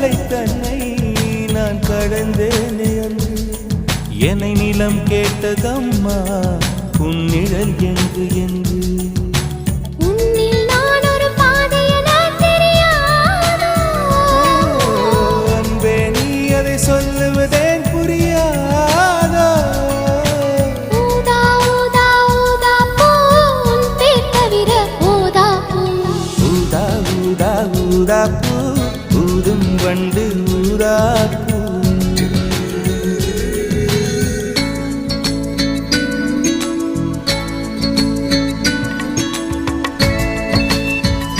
அலை தன்னை நான் கடந்தேனே அன்று என்னை நிலம் கேட்டதம்மா உன்னிழல் என்று என்று அன்பே நீ அதை சொல்லுவதேன் புரியாதோ ஊதா ஊதா ஊதா பூ ஊதும் வண்டு ஊதா